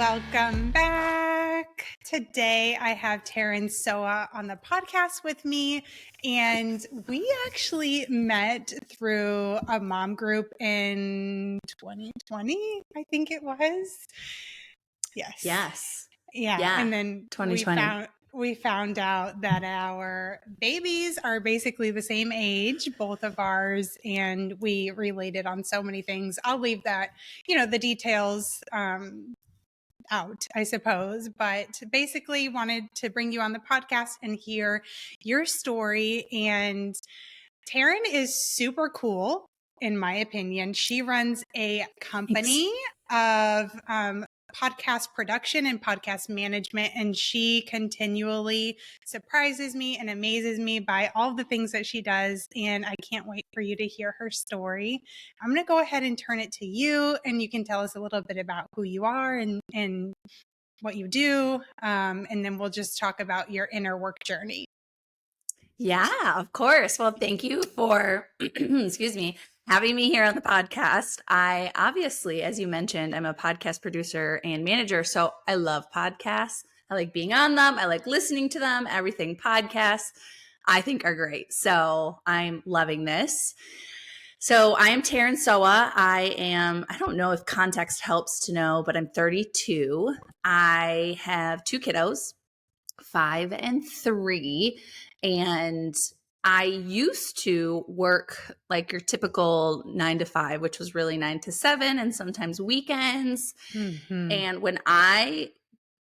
Welcome back. Today I have Taryn Sowa on the podcast with me, and we actually met through a mom group in 2020, I think it was. Yes. Yeah. And then 2020. we found out that our babies are basically the same age, both of ours, and we related on so many things. I'll leave that, the details out, I suppose, but basically wanted to bring you on the podcast and hear your story. And Taryn is super cool, in my opinion. She runs a company of podcast production and podcast management, and she continually surprises me and amazes me by all the things that she does, and I can't wait for you to hear her story. I'm going to go ahead and turn it to you, and you can tell us a little bit about who you are and what you do, and then we'll just talk about your inner work journey. Yeah, of course. Well, thank you for, excuse me, having me here on the podcast. I obviously, as you mentioned, I'm a podcast producer and manager, so I love podcasts. I like being on them. I like listening to them. Everything podcasts I think are great. So I'm loving this. So I am Taryn Sowa. I don't know if context helps to know, but I'm 32. I have two kiddos, 5 and 3. And I used to work like your typical 9 to 5, which was really 9 to 7 and sometimes weekends. Mm-hmm. And when I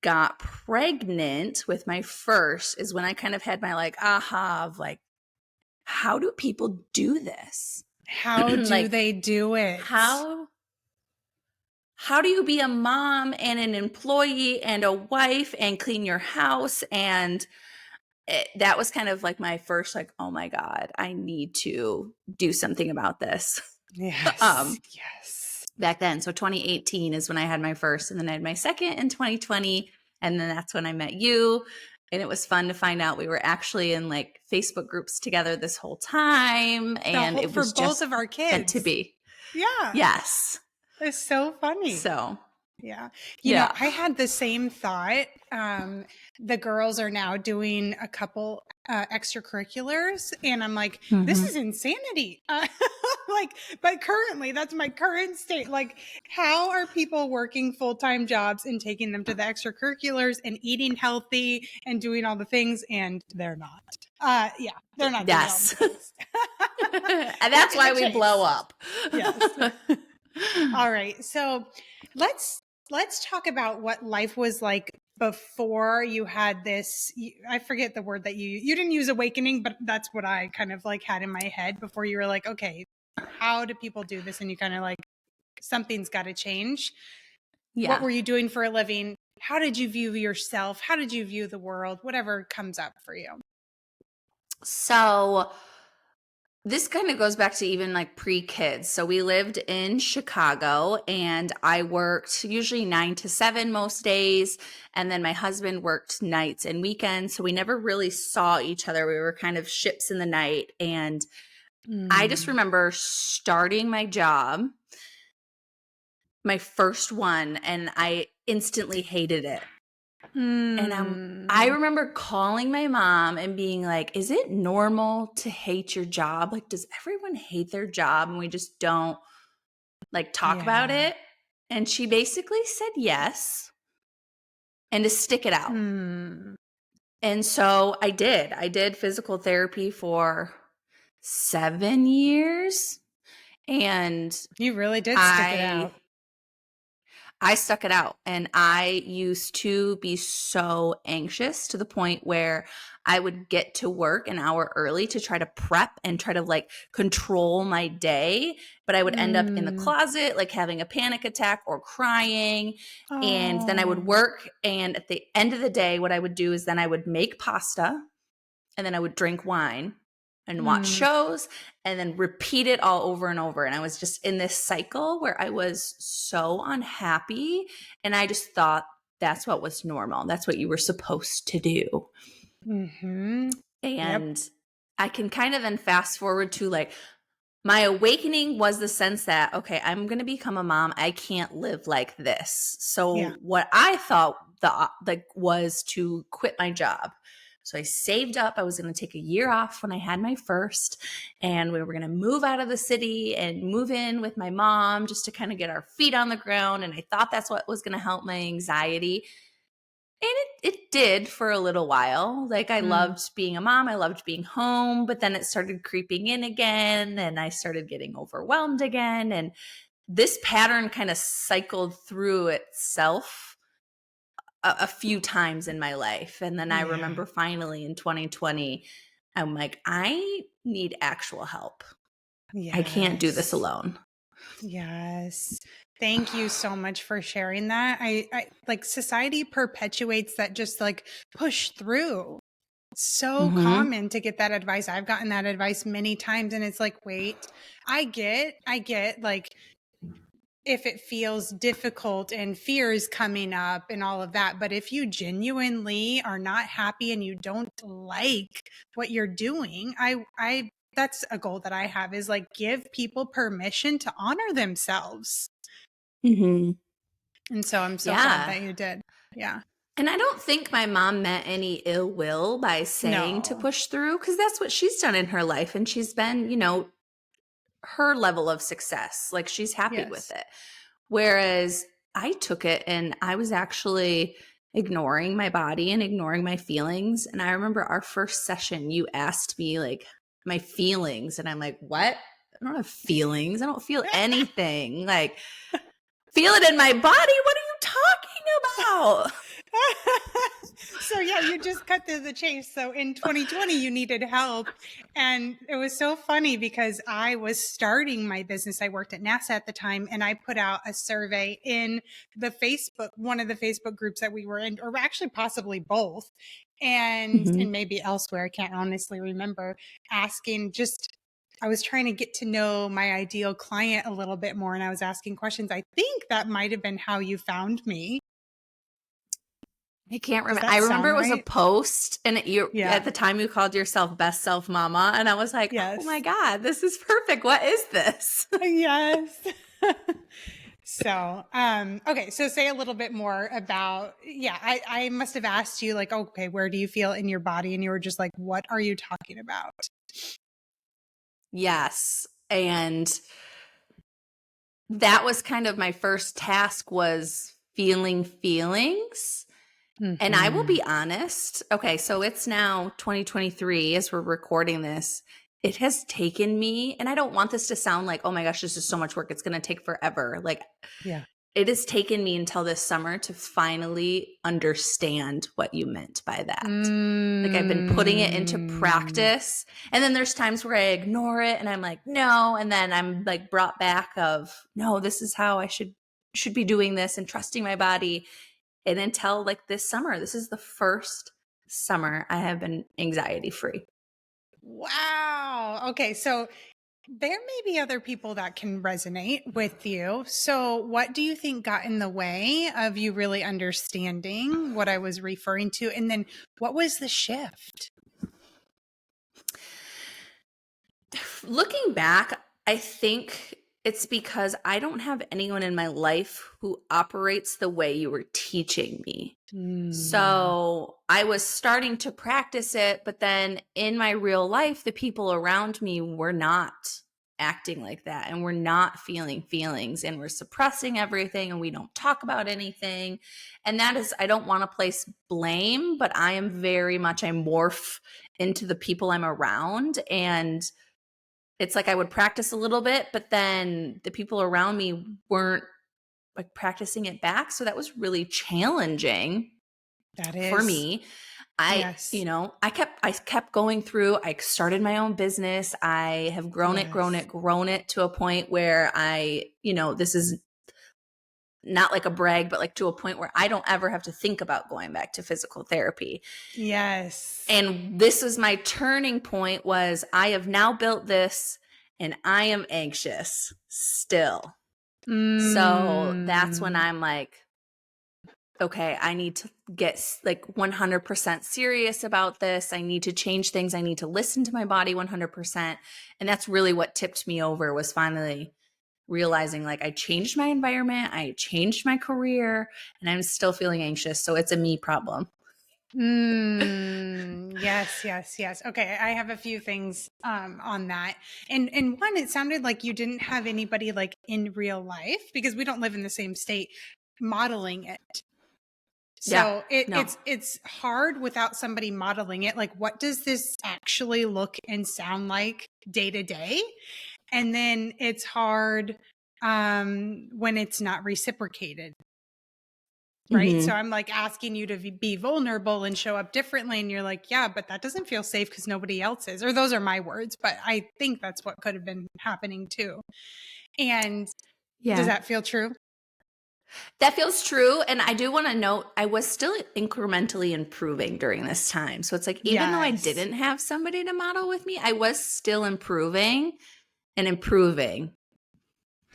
got pregnant with my first is when I kind of had my aha of how do people do this? How do they do it? How do you be a mom and an employee and a wife and clean your house? And that was kind of like my first, oh my God, I need to do something about this. Yes. Yes. Back then. So 2018 is when I had my first, and then I had my second in 2020. And then that's when I met you. And it was fun to find out we were actually in Facebook groups together this whole time. And it was for both of our kids meant to be. Yeah. Yes. It's so funny. So yeah. You know, I had the same thought. The girls are now doing a couple extracurriculars, and I'm like, this is insanity. But currently, that's my current state. How are people working full-time jobs and taking them to the extracurriculars and eating healthy and doing all the things, and they're not. They're not. Yes. And that's why we blow up. Yes. All right. So let's talk about what life was like before you had this. I forget the word that you didn't use awakening, but that's what I kind of had in my head before you were like, okay, how do people do this? And you kind of something's got to change. Yeah. What were you doing for a living? How did you view yourself? How did you view the world? Whatever comes up for you. So this kind of goes back to even pre-kids. So we lived in Chicago, and I worked usually 9 to 7 most days. And then my husband worked nights and weekends. So we never really saw each other. We were kind of ships in the night. And I just remember starting my job, my first one, and I instantly hated it. And I remember calling my mom and being like, is it normal to hate your job? Does everyone hate their job and we just don't talk about it? And she basically said yes, and to stick it out. And so I did physical therapy for 7 years. And you really did stick it out. I stuck it out, and I used to be so anxious to the point where I would get to work an hour early to try to prep and try to control my day, but I would end up in the closet having a panic attack or crying. And then I would work, and at the end of the day, what I would do is then I would make pasta, and then I would drink wine and watch shows, and then repeat it all over and over. And I was just in this cycle where I was so unhappy, and I just thought that's what was normal. That's what you were supposed to do. And I can kind of then fast forward to my awakening was the sense that, okay, I'm going to become a mom. I can't live like this. Yeah. So what I thought was to quit my job. So I saved up. I was going to take a year off when I had my first, and we were going to move out of the city and move in with my mom just to kind of get our feet on the ground. And I thought that's what was going to help my anxiety. And it did for a little while. Like, I Mm. loved being a mom. I loved being home, but then it started creeping in again, and I started getting overwhelmed again. And this pattern kind of cycled through itself a few times in my life. And then I Yeah. remember finally in 2020, I'm like, I need actual help. I can't do this Yes. alone. Yes. Thank you so much for sharing that. I like society perpetuates that, just like push through. So Mm-hmm. common to get that advice. I've gotten that advice many times, and it's like, wait, I get like if it feels difficult and fears coming up and all of that. But if you genuinely are not happy and you don't like what you're doing, that's a goal that I have, is like give people permission to honor themselves. Mm-hmm. And so I'm so glad Yeah. that you did. Yeah. And I don't think my mom meant any ill will by saying to No. push through, because that's what she's done in her life. And she's been, her level of success. Like, she's happy with Yes. it. Whereas I took it and I was actually ignoring my body and ignoring my feelings. And I remember our first session, you asked me like my feelings, and I'm like, what? I don't have feelings. I don't feel anything. Like, feel it in my body. What are you talking about? So yeah, you just cut to the chase. So in 2020, you needed help. And it was so funny because I was starting my business. I worked at NASA at the time, and I put out a survey in one of the Facebook groups that we were in, or actually possibly both. Mm-hmm. And maybe elsewhere, I can't honestly remember, asking just, I was trying to get to know my ideal client a little bit more, and I was asking questions. I think that might have been how you found me. I can't Does remember. I that remember sound it was a right? post, and you Yeah. at the time you called yourself Best Self Mama, and I was like, "Oh my Yes. god, this is perfect. What is this?" Yes. So, okay. So say a little bit more about, yeah, I must have asked you like, okay, where do you feel in your body? And you were just like, what are you talking about? Yes, and that was kind of my first task, was feeling feelings. And I will Mm-hmm. be honest. Okay, so it's now 2023 as we're recording this. It has taken me, and I don't want this to sound like, oh my gosh, this is so much work. It's going to take forever. Like, Yeah. it has taken me until this summer to finally understand what you meant by that. Like, I've been putting it into Mm. practice. And then there's times where I ignore it and I'm like, no. And then I'm like brought back of, no, this is how I should be doing this and trusting my body. And until like this summer, this is the first summer I have been anxiety free. Wow. Okay. So there may be other people that can resonate with you. So, what do you think got in the way of you really understanding what I was referring to? And then, what was the shift? Looking back, I think it's because I don't have anyone in my life who operates the way you were teaching me. Mm. So I was starting to practice it, but then in my real life, the people around me were not acting like that, and we're not feeling feelings, and we're suppressing everything, and we don't talk about anything. And that is, I don't want to place blame, but I morph into the people I'm around. And it's like I would practice a little bit, but then the people around me weren't like practicing it back. So that was really challenging That for is, me. I, yes, I kept going through. I started my own business. I have yes, grown it to a point where this is not like a brag, but like to a point where I don't ever have to think about going back to physical therapy. yes. And this is my turning point, was I have now built this and I am anxious still. So that's when Mm. I'm like, okay, I need to get like 100% serious about this. I need to change things. I need to listen to my body 100%. And that's really what tipped me over, was finally realizing like I changed my environment, I changed my career, and I'm still feeling anxious. So it's a me problem. Yes, yes, yes. Okay, I have a few things on that. And one, it sounded like you didn't have anybody like in real life, because we don't live in the same state, modeling it. Yeah. So No. it's hard without somebody modeling it. Like, what does this actually look and sound like day to day? And then it's hard when it's not reciprocated. Right. So Mhm. I'm like asking you to be vulnerable and show up differently. And you're like, yeah, but that doesn't feel safe because nobody else is. Or those are my words, but I think that's what could have been happening too. And does Yeah. that feel true? That feels true. And I do want to note, I was still incrementally improving during this time. So it's like, even though I Yes. didn't have somebody to model with me, I was still improving and improving.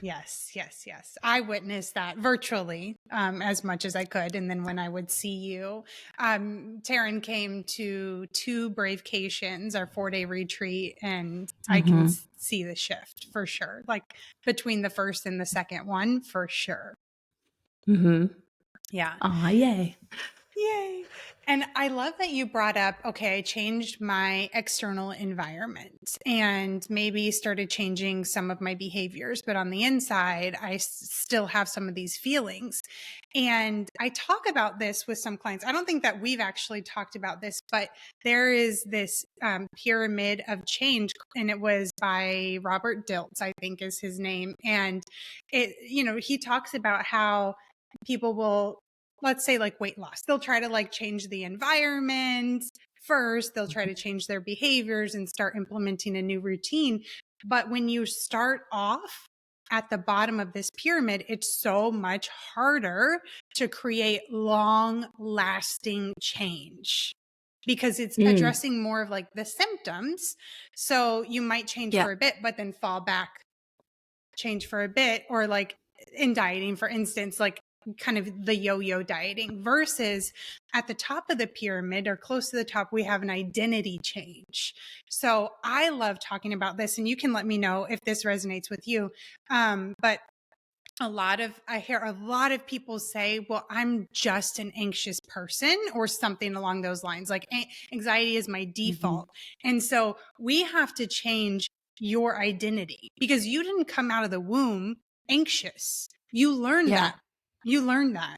Yes, yes, yes. I witnessed that virtually as much as I could. And then when I would see you, Taryn came to 2 Bravecations, our 4-day retreat, and I can Mm-hmm. see the shift for sure. Like between the first and the second one, for sure. Mm-hmm. Yeah. Aw, yay. Yay. And I love that you brought up, okay, I changed my external environment and maybe started changing some of my behaviors, but on the inside, I still have some of these feelings. And I talk about this with some clients. I don't think that we've actually talked about this, but there is this pyramid of change, and it was by Robert Dilts, I think is his name. And he talks about how people will, let's say, like weight loss, they'll try to like change the environment first, they'll try to change their behaviors and start implementing a new routine. But when you start off at the bottom of this pyramid, it's so much harder to create long lasting change, because it's Mm. addressing more of like the symptoms. So you might change Yeah. for a bit, but then fall back, change for a bit, or like in dieting, for instance, like kind of the yo-yo dieting, versus at the top of the pyramid or close to the top, we have an identity change. So I love talking about this, and you can let me know if this resonates with you. But I hear a lot of people say, well, I'm just an anxious person, or something along those lines. Like anxiety is my Mm-hmm. default. And so we have to change your identity, because you didn't come out of the womb anxious. You learned Yeah. that. You learned that.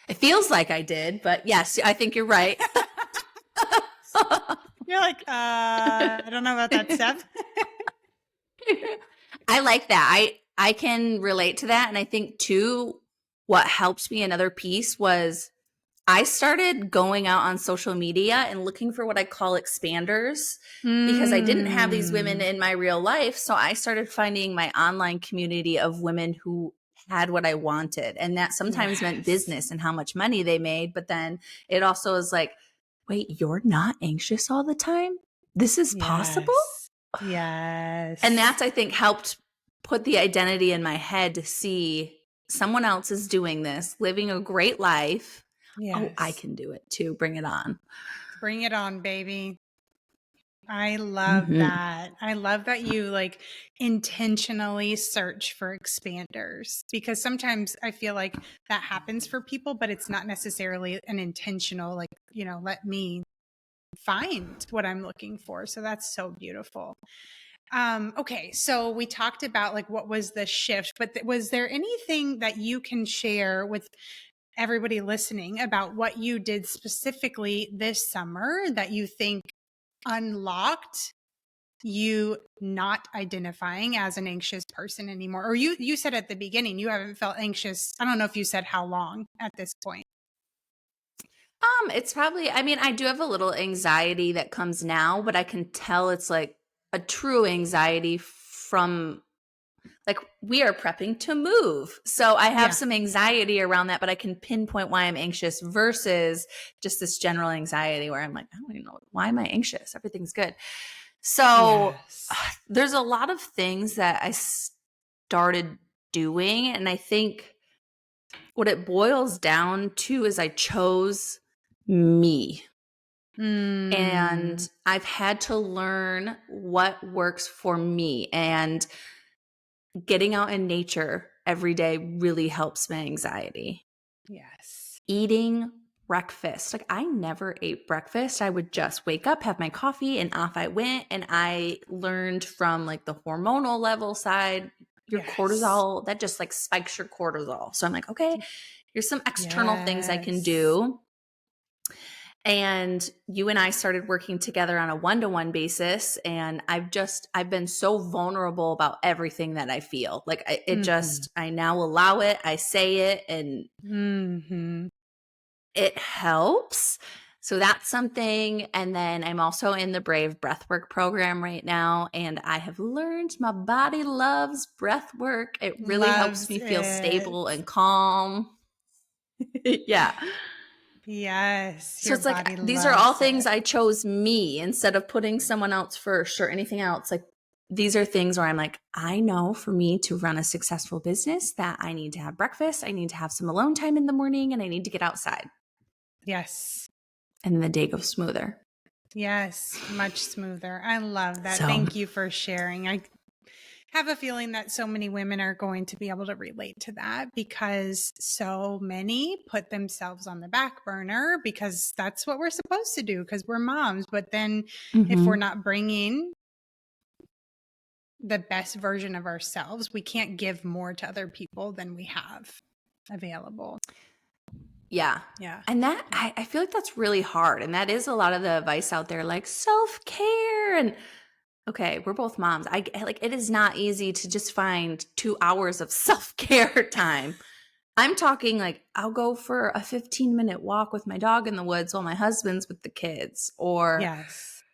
It feels like I did, but yes, I think you're right. You're like, I don't know about that stuff. I like that. I can relate to that. And I think too, what helped me, another piece, was I started going out on social media and looking for what I call expanders, because I didn't have these women Mm, in my real life. So I started finding my online community of women who had what I wanted. And that sometimes meant yes. business and how much money they made. But then it also is like, wait, you're not anxious all the time? This is possible? Yes. And Yes. that's, I think, helped put the identity in my head to see someone else is doing this, living a great life. Oh, I Yes. can do it too. Bring it on. Bring it on, baby. I love Mm-hmm. that. I love that you like intentionally search for expanders, because sometimes I feel like that happens for people, but it's not necessarily an intentional, like, let me find what I'm looking for. So that's so beautiful. Okay. So we talked about like what was the shift, but was there anything that you can share with everybody listening about what you did specifically this summer that you think unlocked you not identifying as an anxious person anymore? Or you said at the beginning you haven't felt anxious. I don't know if you said how long at this point. It's probably, I mean, I do have a little anxiety that comes now, but I can tell it's like a true anxiety from, like, we are prepping to move. So I have Yeah. some anxiety around that, but I can pinpoint why I'm anxious versus just this general anxiety where I'm like, I don't even know, why am I anxious? Everything's good. So Yes. there's a lot of things that I started doing. And I think What it boils down to is I chose me. Mm. And I've had to learn what works for me. And getting out in nature every day really helps my anxiety. Yes. Eating breakfast. Like, I never ate breakfast. I would just wake up, have my coffee, and off I went. And I learned from like the hormonal level side, your Yes. cortisol, that just like spikes your cortisol. So I'm like, okay, here's some external things I can Yes. do. And you and I started working together on a one-to-one basis. And I've been so vulnerable about everything that I feel. Like, Mhm. I now allow it, I say it, and Mhm. it helps. So that's something. And then I'm also in the Brave Breathwork program right now. And I have learned my body loves breath work. It really helps Loves me feel it. stable and calm. Yeah. Yes, So your it's like, body these are all loves things it. I chose me instead of putting someone else first or anything else. Like, these are things where I'm like, I know for me to run a successful business that I need to have breakfast, I need to have some alone time in the morning, and I need to get outside. Yes. And then the day goes smoother. Yes, much smoother. I love that. So, Thank you for sharing. I have a feeling that so many women are going to be able to relate to that because so many put themselves on the back burner because that's what we're supposed to do because we're moms. But then if we're mhm. not bringing the best version of ourselves, we can't give more to other people than we have available. Yeah. Yeah. And that, Yeah. I feel like that's really hard. And that is a lot of the advice out there, like self care. And okay, we're both moms. Like, it is not easy to just find 2 hours of self care time. I'm talking like I'll go for a 15-minute walk with my dog in the woods while my husband's with the kids. Or, Yes.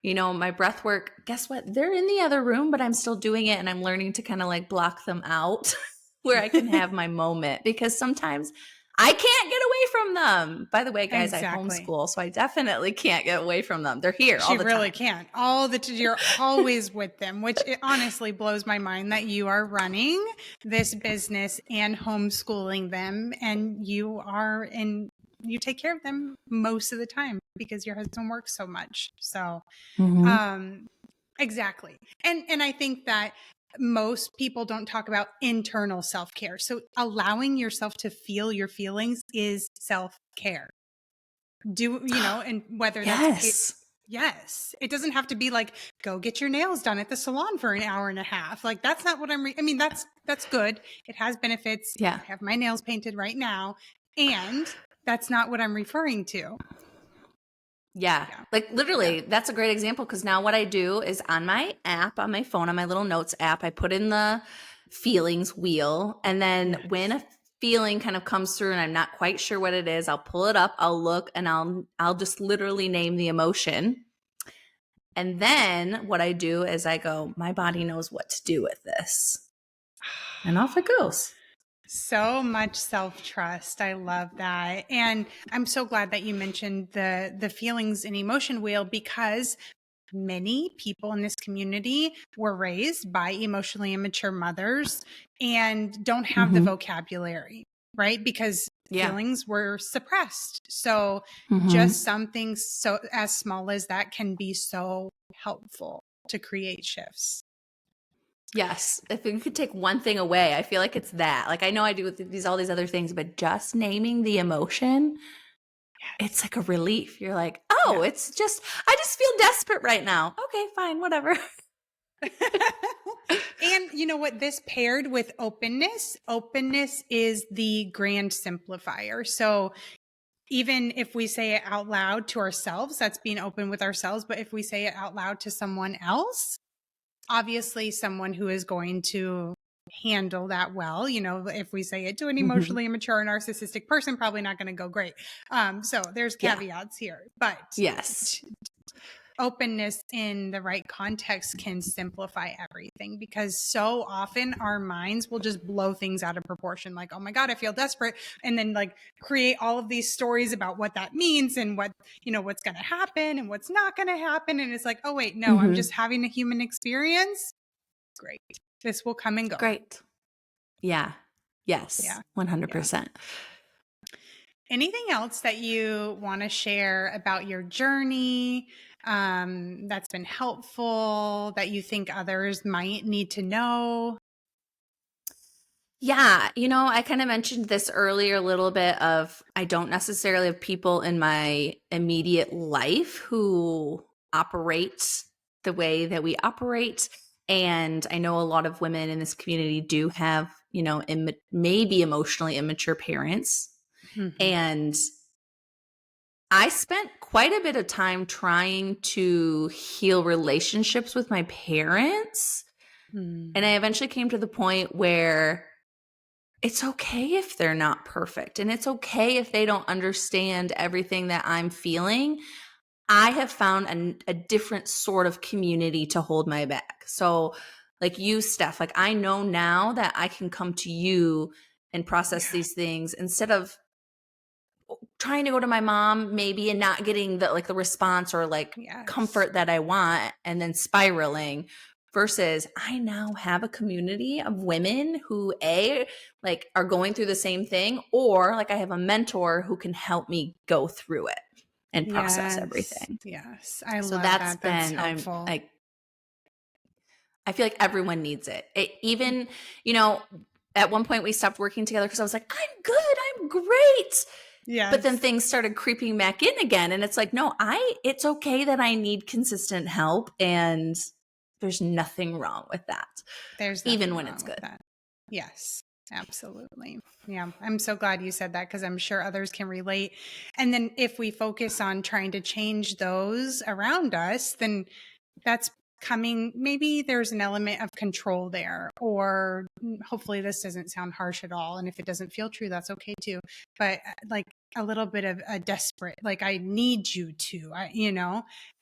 my breath work, guess what? They're in the other room, but I'm still doing it and I'm learning to kind of like block them out where I can have my moment because sometimes I can't get away from them. By the way, guys, I Exactly. homeschool, so I definitely can't get away from them. They're here all She the really time. can't. You're always with them, which it honestly blows my mind that you are running this business and homeschooling them, and you take care of them most of the time because your husband works so much. So, Mm-hmm. exactly. And I think that most people don't talk about internal self-care. So allowing yourself to feel your feelings is self-care. And whether that's Yes. yes, it doesn't have to be like go get your nails done at the salon for an hour and a half. Like that's not what I mean, that's good. It has benefits. Yeah. I have my nails painted right now, and that's not what I'm referring to. Yeah. Yeah. Like, Yeah. literally, that's a great example because now what I do is on my app, on my phone, on my little notes app, I put in the feelings wheel. And then when Yes. a feeling kind of comes through and I'm not quite sure what it is, I'll pull it up, I'll look, and I'll just literally name the emotion. And then what I do is I go, my body knows what to do with this. And off it goes. So much self-trust. I love that. And I'm so glad that you mentioned the feelings and emotion wheel because many people in this community were raised by emotionally immature mothers and don't have the Mm-hmm. vocabulary, right? Because Yeah. feelings were suppressed. So Mm-hmm. just something so as small as that can be so helpful to create shifts. Yes. If you could take one thing away, I feel like it's that. Like, I know I do with all these other things, but just naming the emotion, Yes. it's like a relief. You're like, oh, Yeah. I just feel desperate right now. Okay, fine, whatever. And you know what? This paired with openness is the grand simplifier. So even if we say it out loud to ourselves, that's being open with ourselves. But if we say it out loud to someone else, obviously someone who is going to handle that well, if we say it to an Mm-hmm. emotionally immature narcissistic person, probably not going to go great. So there's Yeah. caveats here, but Yes. openness in the right context can simplify everything because so often our minds will just blow things out of proportion like, oh my god, I feel desperate, and then like create all of these stories about what that means and what's going to happen and what's not going to happen, and it's like, oh wait, no, I'm Mm-hmm. just having a human experience. Great, this will come and go. Great. Yeah. Yes, Yeah. 100%. Anything else that you want to share about your journey that's been helpful that you think others might need to know? Yeah, I kind of mentioned this earlier a little bit of I don't necessarily have people in my immediate life who operate the way that we operate. And I know a lot of women in this community do have, maybe emotionally immature parents. Mm-hmm. And I spent quite a bit of time trying to heal relationships with my parents. And I eventually came to the point where it's okay if they're not perfect, and it's okay if they don't understand everything that I'm feeling. I have found a different sort of community to hold my back. So, like you, Steph, like I know now that I can come to you and process Yeah. these things instead of trying to go to my mom maybe and not getting the response or like Yes. comfort that I want and then spiraling versus I now have a community of women who like are going through the same thing, or like I have a mentor who can help me go through it and process Yes. everything. Yes. I So love that's that. That's been helpful. I feel like everyone needs it. Even, at one point we stopped working together because I was like, I'm good, I'm great. But then Yes. things started creeping back in again. And it's like, no, it's okay that I need consistent help. And there's nothing wrong with that, There's even nothing when wrong it's with good. that. Yes, absolutely. Yeah, I'm so glad you said that because I'm sure others can relate. And then if we focus on trying to change those around us, then that's maybe there's an element of control there, or hopefully this doesn't sound harsh at all. And if it doesn't feel true, that's okay too. But like a little bit of a desperate, like I need you to,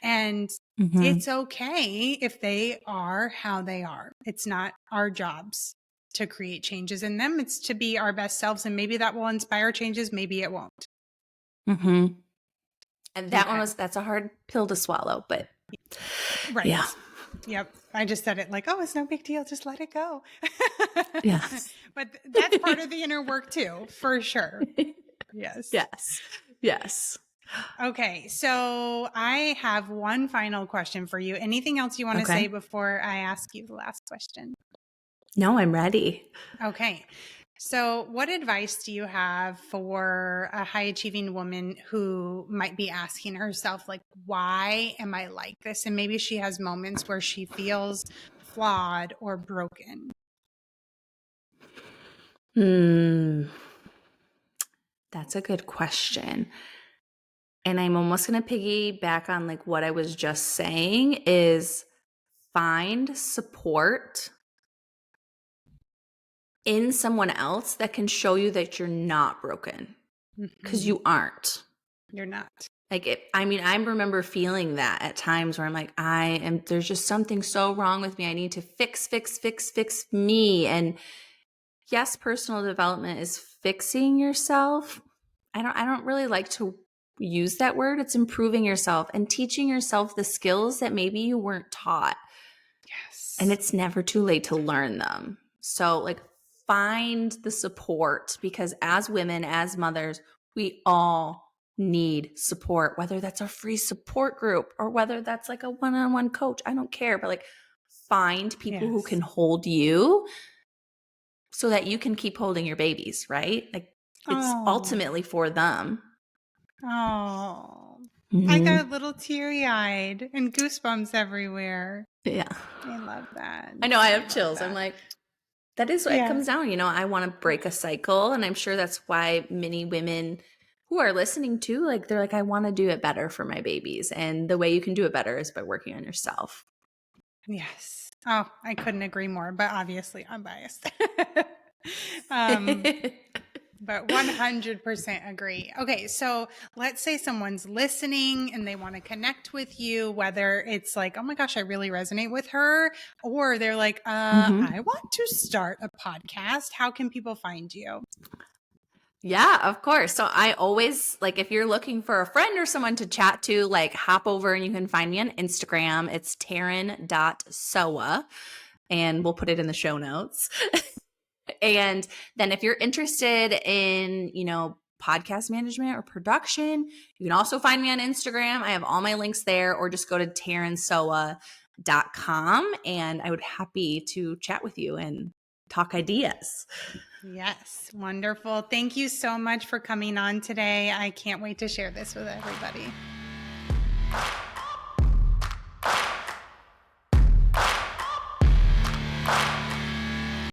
and Mm-hmm. it's okay if they are how they are. It's not our jobs to create changes in them. It's to be our best selves. And maybe that will inspire changes. Maybe it won't. Mm-hmm. And Okay. that's a hard pill to swallow, but yeah. Right. Yep. I just said it like, oh, it's no big deal. Just let it go. Yeah. But that's part of the inner work too, for sure. Yes. Yes. Yes. Okay. So I have one final question for you. Anything else you want to say Okay. before I ask you the last question? No, I'm ready. Okay. So, what advice do you have for a high achieving woman who might be asking herself, like, why am I like this? And maybe she has moments where she feels flawed or broken. That's a good question. And I'm almost going to piggyback on like what I was just saying is find support in someone else that can show you that you're not broken, because Mm-hmm. you aren't. You're not. I remember feeling that at times where I'm like, there's just something so wrong with me. I need to fix me. And yes, personal development is fixing yourself. I don't really like to use that word. It's improving yourself and teaching yourself the skills that maybe you weren't taught. And Yes. it's never too late to learn them. So, like, find the support, because as women, as mothers, we all need support, whether that's a free support group or whether that's like a one-on-one coach. I don't care, but like, find people who Yes. can hold you so that you can keep holding your babies, right? Like, it's Oh, ultimately for them. oh. I got a Mm-hmm. little teary eyed and goosebumps everywhere. Yeah. I love that. I know, I I have love chills. I'm that. like, that is what it Yeah. comes down. I want to break a cycle. And I'm sure that's why many women who are listening to, like, they're like, I want to do it better for my babies. And the way you can do it better is by working on yourself. Yes. Oh, I couldn't agree more, but obviously I'm biased. um, but 100% agree. Okay, so let's say someone's listening and they want to connect with you, whether it's like, oh my gosh, I really resonate with her, or they're like, Mm-hmm. I want to start a podcast. How can people find you? Yeah, of course. So I always like, if you're looking for a friend or someone to chat to, like, hop over and you can find me on Instagram. It's Taryn.Sowa, and we'll put it in the show notes. And then if you're interested in, podcast management or production, you can also find me on Instagram. I have all my links there, or just go to tarynsowa.com and I would happy to chat with you and talk ideas. Yes, wonderful. Thank you so much for coming on today. I can't wait to share this with everybody.